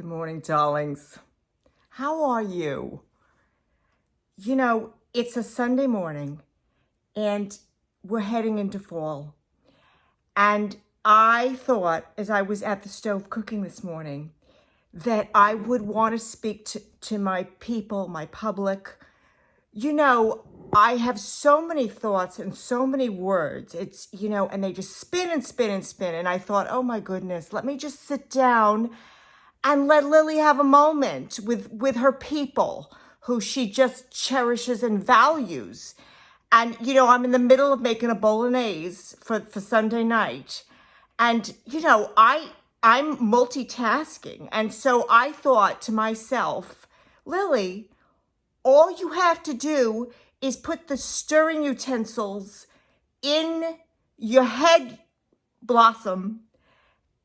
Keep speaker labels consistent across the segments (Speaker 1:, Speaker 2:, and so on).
Speaker 1: Good morning, darlings. How are you? It's a Sunday morning and we're heading into fall. And I thought, as I was at the stove cooking this morning, that I would want to speak to my people, my public. I have so many thoughts and so many words. And they just spin and spin and spin. And I thought, oh my goodness, let me just sit down and let Lily have a moment with her people who she just cherishes and values. And, I'm in the middle of making a bolognese for Sunday night. And, I'm multitasking. And so I thought to myself, Lily, all you have to do is put the stirring utensils in your head blossom,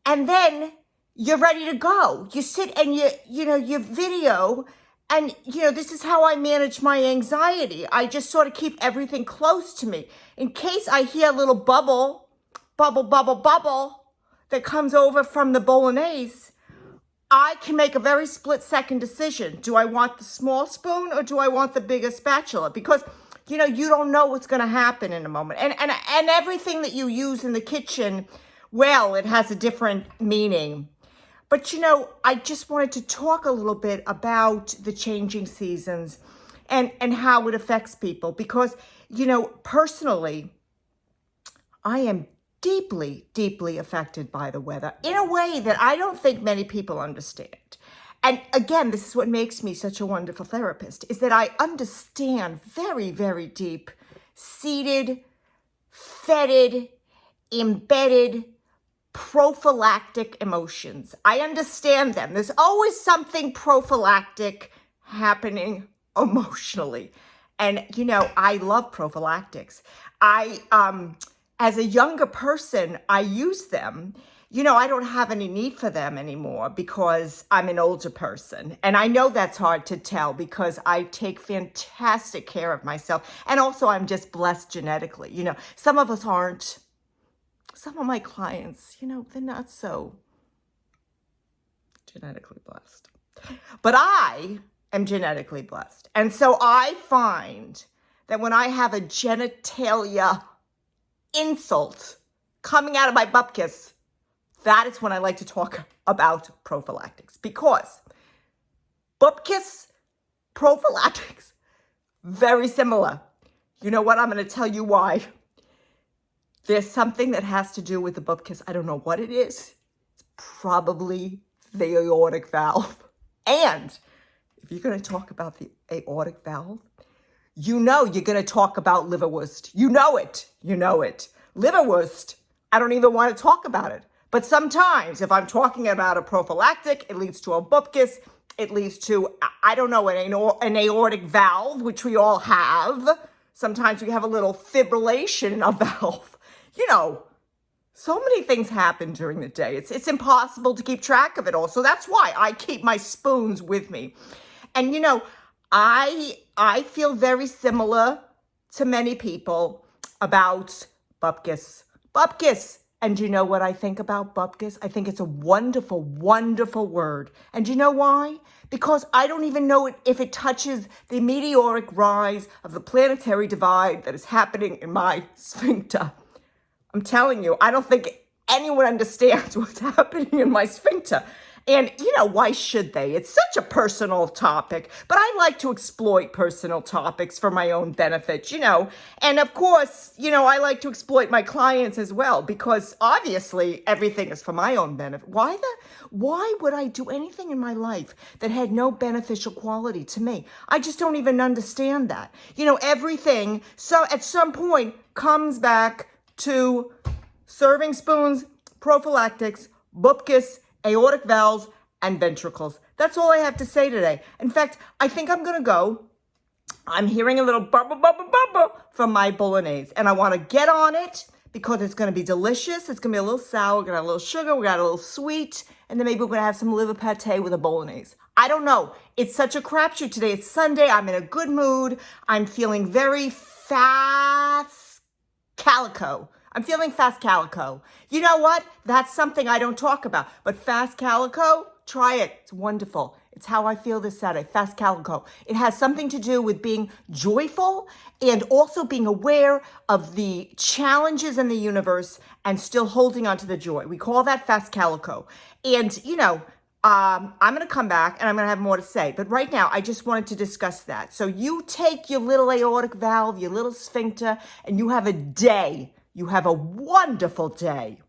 Speaker 1: and then you're ready to go. You sit and you video, and this is how I manage my anxiety. I just sort of keep everything close to me in case I hear a little bubble that comes over from the bolognese. I can make a very split-second decision. Do I want the small spoon or do I want the bigger spatula? Because you don't know what's going to happen in a moment, and everything that you use in the kitchen, well, it has a different meaning. But, I just wanted to talk a little bit about the changing seasons and how it affects people. Because, personally, I am deeply, deeply affected by the weather in a way that I don't think many people understand. And again, this is what makes me such a wonderful therapist, is that I understand very, very deep, seated, fetid, embedded, prophylactic emotions. I understand them. There's always something prophylactic happening emotionally. And, I love prophylactics. As a younger person, I use them. I don't have any need for them anymore because I'm an older person. And I know that's hard to tell because I take fantastic care of myself. And also I'm just blessed genetically. Some of us aren't. Some of my clients, they're not so genetically blessed. But I am genetically blessed. And so I find that when I have a genitalia insult coming out of my bupkis, that is when I like to talk about prophylactics. Because bupkis, prophylactics, very similar. You know what? I'm going to tell you why. There's something that has to do with the bupkis. I don't know what it is. It's probably the aortic valve. And if you're going to talk about the aortic valve, you're going to talk about liverwurst. You know it. Liverwurst, I don't even want to talk about it. But sometimes if I'm talking about a prophylactic, it leads to a bupkis. It leads to, an aortic valve, which we all have. Sometimes we have a little fibrillation in a valve. So many things happen during the day. It's impossible to keep track of it all. So that's why I keep my spoons with me. And, I feel very similar to many people about bupkis. And do you know what I think about bupkis? I think it's a wonderful, wonderful word. And do you know why? Because I don't even know if it touches the meteoric rise of the planetary divide that is happening in my sphincter. I'm telling you, I don't think anyone understands what's happening in my sphincter. And, why should they? It's such a personal topic, but I like to exploit personal topics for my own benefit, And of course, I like to exploit my clients as well, because obviously everything is for my own benefit. Why would I do anything in my life that had no beneficial quality to me? I just don't even understand that. Everything, so at some point comes back to serving spoons, prophylactics, bupkis, aortic valves, and ventricles. That's all I have to say today. In fact, I think I'm going to go. I'm hearing a little bubble from my bolognese, and I want to get on it because it's going to be delicious. It's going to be a little sour. We're going to have a little sugar. We got a little sweet, and then maybe we're going to have some liver pate with a bolognese. I don't know. It's such a crapshoot today. It's Sunday. I'm in a good mood. I'm feeling very fast calico. I'm feeling fast calico. You know what? That's something I don't talk about. But fast calico, try it. It's wonderful. It's how I feel this Saturday. Fast Calico. It has something to do with being joyful and also being aware of the challenges in the universe and still holding on to the joy. We call that Fast Calico. And, I'm going to come back and I'm going to have more to say. But right now, I just wanted to discuss that. So you take your little aortic valve, your little sphincter, and you have a day. You have a wonderful day.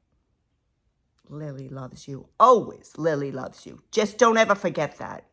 Speaker 1: Lily loves you. Always, Lily loves you. Just don't ever forget that.